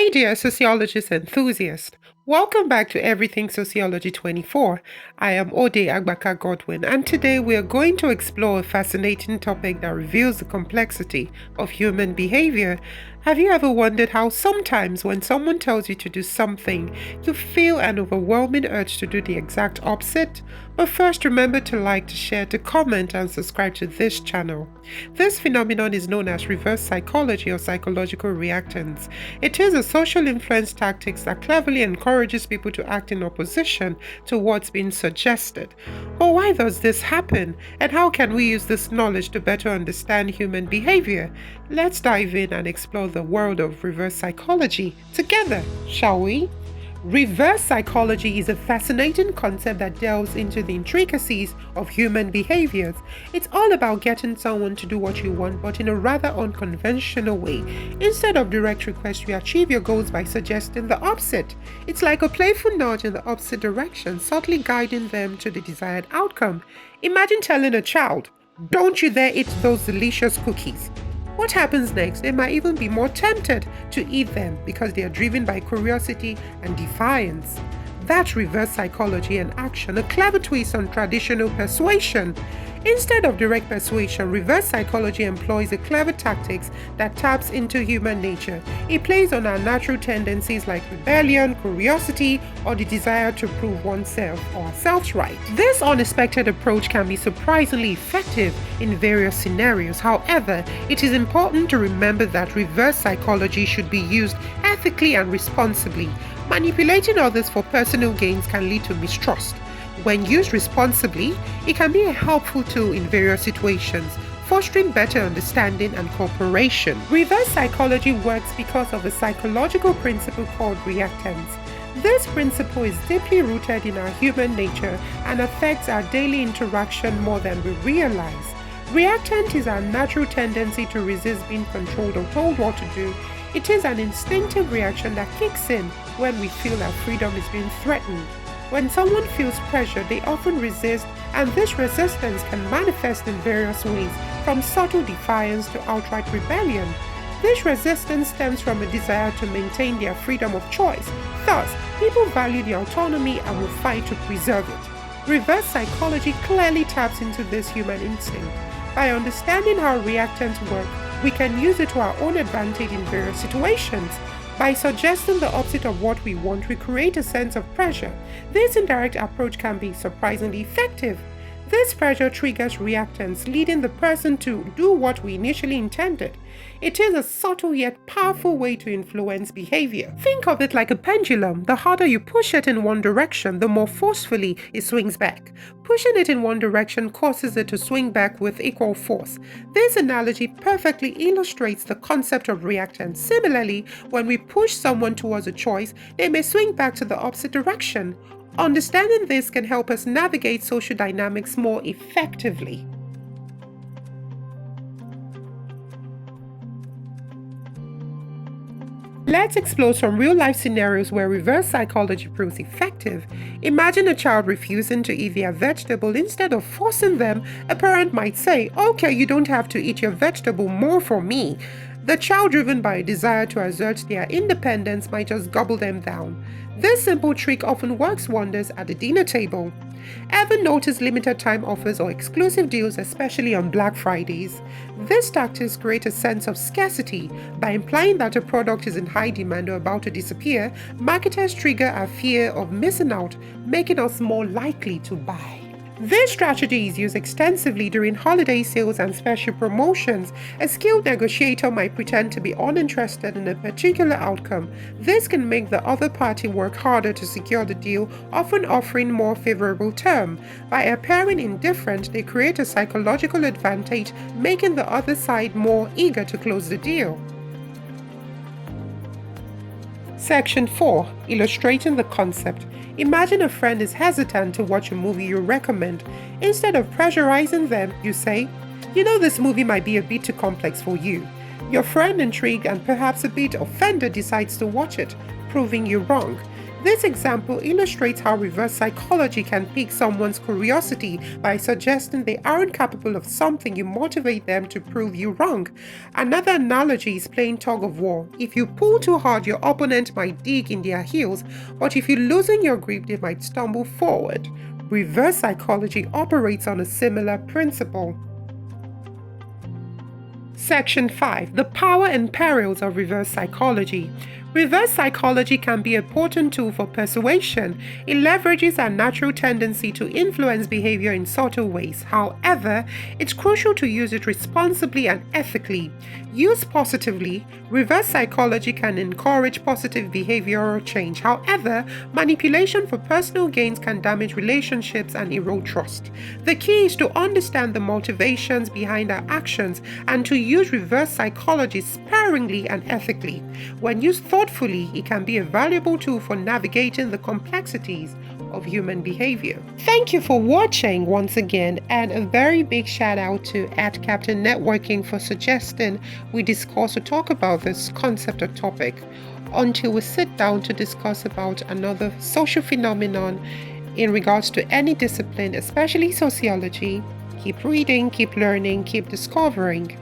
Hey dear sociologist enthusiast, welcome back to Everything Sociology 24. I am Ode Agbaka Godwin, and today we are going to explore a fascinating topic that reveals the complexity of human behavior. Have you ever wondered how sometimes when someone tells you to do something, you feel an overwhelming urge to do the exact opposite? But first, remember to like, to share, to comment, and subscribe to this channel. This phenomenon is known as reverse psychology or psychological reactance. It is a social influence tactic that cleverly encourages people to act in opposition to what's being suggested. But why does this happen? And how can we use this knowledge to better understand human behavior? Let's dive in and explore the world of reverse psychology together, shall we? Reverse psychology is a fascinating concept that delves into the intricacies of human behaviors. It's all about getting someone to do what you want, but in a rather unconventional way. Instead of direct requests, you achieve your goals by suggesting the opposite. It's like a playful nudge in the opposite direction, subtly guiding them to the desired outcome. Imagine telling a child, "Don't you dare eat those delicious cookies." What happens next? They might even be more tempted to eat them because they are driven by curiosity and defiance. That's reverse psychology in action, a clever twist on traditional persuasion. Instead of direct persuasion, reverse psychology employs the clever tactics that taps into human nature. It plays on our natural tendencies like rebellion, curiosity, or the desire to prove oneself or ourselves right. This unexpected approach can be surprisingly effective in various scenarios. However, it is important to remember that reverse psychology should be used ethically and responsibly. Manipulating others for personal gains can lead to mistrust. When used responsibly, it can be a helpful tool in various situations, fostering better understanding and cooperation. Reverse psychology works because of a psychological principle called reactance. This principle is deeply rooted in our human nature and affects our daily interaction more than we realize. Reactance is our natural tendency to resist being controlled or told what to do. It is an instinctive reaction that kicks in when we feel our freedom is being threatened. When someone feels pressure, they often resist, and this resistance can manifest in various ways, from subtle defiance to outright rebellion. This resistance stems from a desire to maintain their freedom of choice. Thus, people value their autonomy and will fight to preserve it. Reverse psychology clearly taps into this human instinct. By understanding how reactants work, we can use it to our own advantage in various situations. By suggesting the opposite of what we want, we create a sense of pressure. This indirect approach can be surprisingly effective. This pressure triggers reactance, leading the person to do what we initially intended. It is a subtle yet powerful way to influence behavior. Think of it like a pendulum. The harder you push it in one direction, the more forcefully it swings back. Pushing it in one direction causes it to swing back with equal force. This analogy perfectly illustrates the concept of reactance. Similarly, when we push someone towards a choice, they may swing back to the opposite direction. Understanding this can help us navigate social dynamics more effectively. Let's explore some real-life scenarios where reverse psychology proves effective. Imagine a child refusing to eat their vegetable. Instead of forcing them, a parent might say, "Okay, you don't have to eat your vegetable, more for me." The child, driven by a desire to assert their independence, might just gobble them down. This simple trick often works wonders at the dinner table. Ever notice limited time offers or exclusive deals, especially on Black Fridays? These tactics create a sense of scarcity. By implying that a product is in high demand or about to disappear, marketers trigger our fear of missing out, making us more likely to buy. This strategy is used extensively during holiday sales and special promotions. A skilled negotiator might pretend to be uninterested in a particular outcome. This can make the other party work harder to secure the deal, often offering more favorable terms. By appearing indifferent, they create a psychological advantage, making the other side more eager to close the deal. Section 4. Illustrating the concept. Imagine a friend is hesitant to watch a movie you recommend. Instead of pressurizing them, you say, "You know this movie might be a bit too complex for you." Your friend, intrigued and perhaps a bit offended, decides to watch it, proving you wrong. This example illustrates how reverse psychology can pique someone's curiosity by suggesting they aren't capable of something you motivate them to prove you wrong. Another analogy is playing tug of war. If you pull too hard, your opponent might dig in their heels, but if you loosen your grip, they might stumble forward. Reverse psychology operates on a similar principle. Section 5. The power and perils of reverse psychology. Reverse psychology can be a potent tool for persuasion. It leverages our natural tendency to influence behavior in subtle ways. However, it's crucial to use it responsibly and ethically. Used positively, reverse psychology can encourage positive behavioral change. However, manipulation for personal gains can damage relationships and erode trust. The key is to understand the motivations behind our actions and to use reverse psychology sparingly and ethically. When used thoughtfully, it can be a valuable tool for navigating the complexities of human behavior. Thank you for watching once again, and a very big shout out to @Captain Networking for suggesting we discuss or talk about this concept or topic. Until we sit down to discuss about another social phenomenon in regards to any discipline, especially sociology, keep reading, keep learning, keep discovering.